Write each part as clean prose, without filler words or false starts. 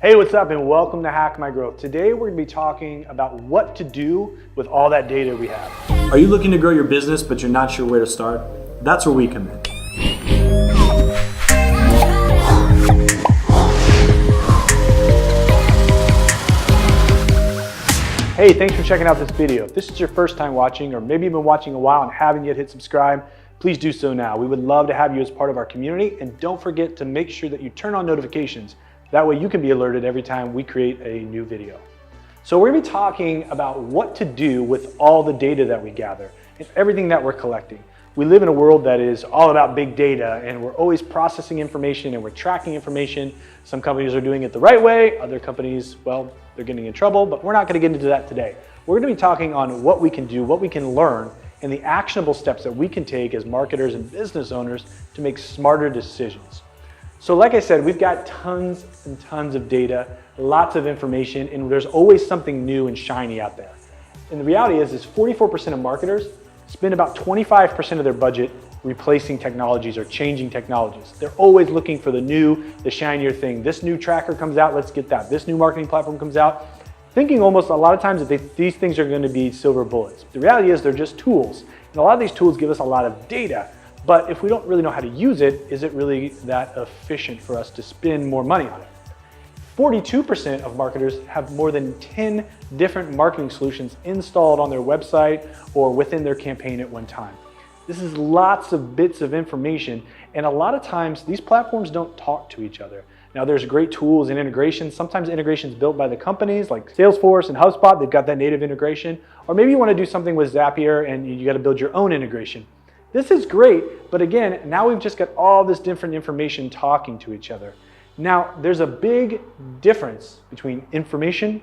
Hey, what's up and welcome to Hack My Growth. Today we're going to be talking about what to do with all that data we have. Are you looking to grow your business but you're not sure where to start? That's where we come in. Hey, thanks for checking out this video. If this is your first time watching, or maybe you've been watching a while and haven't yet hit subscribe, please do so now. We would love to have you as part of our community, and don't forget to make sure that you turn on notifications. That way you can be alerted every time we create a new video. So we're going to be talking about what to do with all the data that we gather and everything that we're collecting. We live in a world that is all about big data, and we're always processing information and we're tracking information. Some companies are doing it the right way. Other companies, well, they're getting in trouble, but we're not going to get into that today. We're going to be talking on what we can do, what we can learn, and the actionable steps that we can take as marketers and business owners to make smarter decisions. So like I said, we've got tons and tons of data, lots of information, and there's always something new and shiny out there. And the reality is 44% of marketers spend about 25% of their budget replacing technologies or changing technologies. They're always looking for the new, the shinier thing. This new tracker comes out, let's get that. This new marketing platform comes out, thinking almost a lot of times that these things are going to be silver bullets. The reality is they're just tools. And a lot of these tools give us a lot of data. But if we don't really know how to use it, is it really that efficient for us to spend more money on it? 42% of marketers have more than 10 different marketing solutions installed on their website or within their campaign at one time. This is lots of bits of information, and a lot of times these platforms don't talk to each other. Now there's great tools and integrations. Sometimes integrations built by the companies like Salesforce and HubSpot, they've got that native integration. Or maybe you want to do something with Zapier and you got to build your own integration. This is great, but again, now we've just got all this different information talking to each other. Now, there's a big difference between information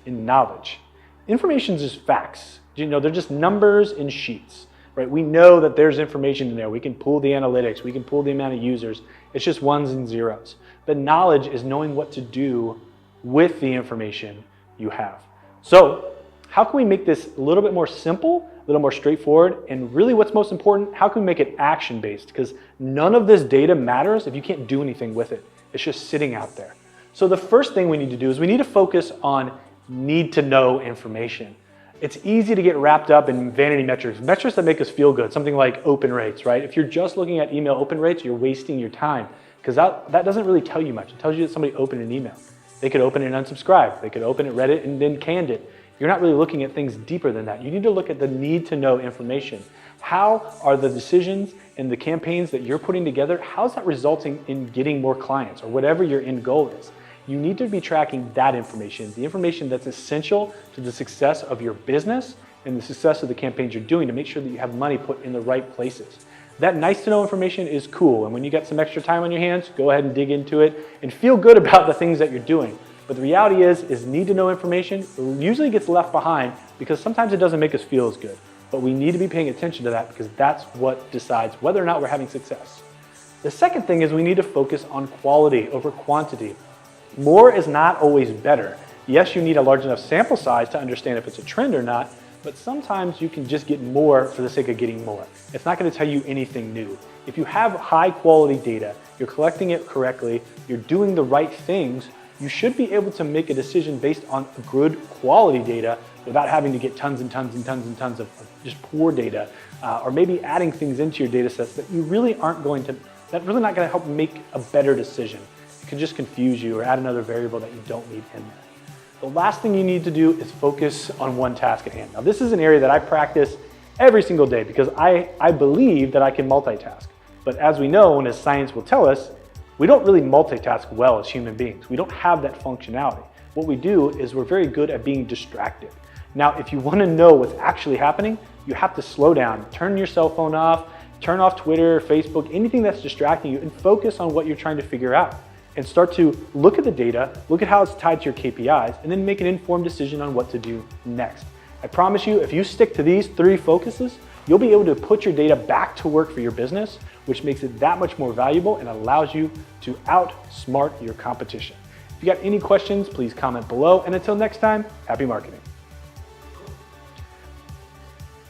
and knowledge. Information is just facts. They're just numbers in sheets, right? We know that there's information in there. We can pull the analytics. We can pull the amount of users. It's just ones and zeros. But knowledge is knowing what to do with the information you have. So, how can we make this a little bit more simple, a little more straightforward, and really what's most important, how can we make it action-based? Because none of this data matters if you can't do anything with it. It's just sitting out there. So the first thing we need to do is we need to focus on need-to-know information. It's easy to get wrapped up in vanity metrics that make us feel good, something like open rates, right? If you're just looking at email open rates, you're wasting your time because that doesn't really tell you much. It tells you that somebody opened an email. They could open it and unsubscribe. They could open it, read it, and then canned it. You're not really looking at things deeper than that. You need to look at the need-to-know information. How are the decisions and the campaigns that you're putting together, how's that resulting in getting more clients or whatever your end goal is? You need to be tracking that information, the information that's essential to the success of your business and the success of the campaigns you're doing to make sure that you have money put in the right places. That nice-to-know information is cool, and when you got some extra time on your hands, go ahead and dig into it and feel good about the things that you're doing. But the reality is need-to-know information usually gets left behind because sometimes it doesn't make us feel as good. But we need to be paying attention to that because that's what decides whether or not we're having success. The second thing is we need to focus on quality over quantity. More is not always better. Yes, you need a large enough sample size to understand if it's a trend or not, but sometimes you can just get more for the sake of getting more. It's not going to tell you anything new. If you have high quality data, you're collecting it correctly, you're doing the right things, you should be able to make a decision based on good quality data without having to get tons and tons and tons and tons of just poor data, or maybe adding things into your data sets that you really aren't going to, that's really not going to help make a better decision. It can just confuse you or add another variable that you don't need in there. The last thing you need to do is focus on one task at hand. Now this is an area that I practice every single day because I believe that I can multitask. But as we know, and as science will tell us, we don't really multitask well as human beings. We don't have that functionality. What we do is we're very good at being distracted. Now, if you want to know what's actually happening, you have to slow down, turn your cell phone off, turn off Twitter, Facebook, anything that's distracting you, and focus on what you're trying to figure out. And start to look at the data, look at how it's tied to your KPIs, and then make an informed decision on what to do next. I promise you, if you stick to these 3 focuses, you'll be able to put your data back to work for your business, which makes it that much more valuable and allows you to outsmart your competition. If you got any questions, please comment below. And until next time, happy marketing.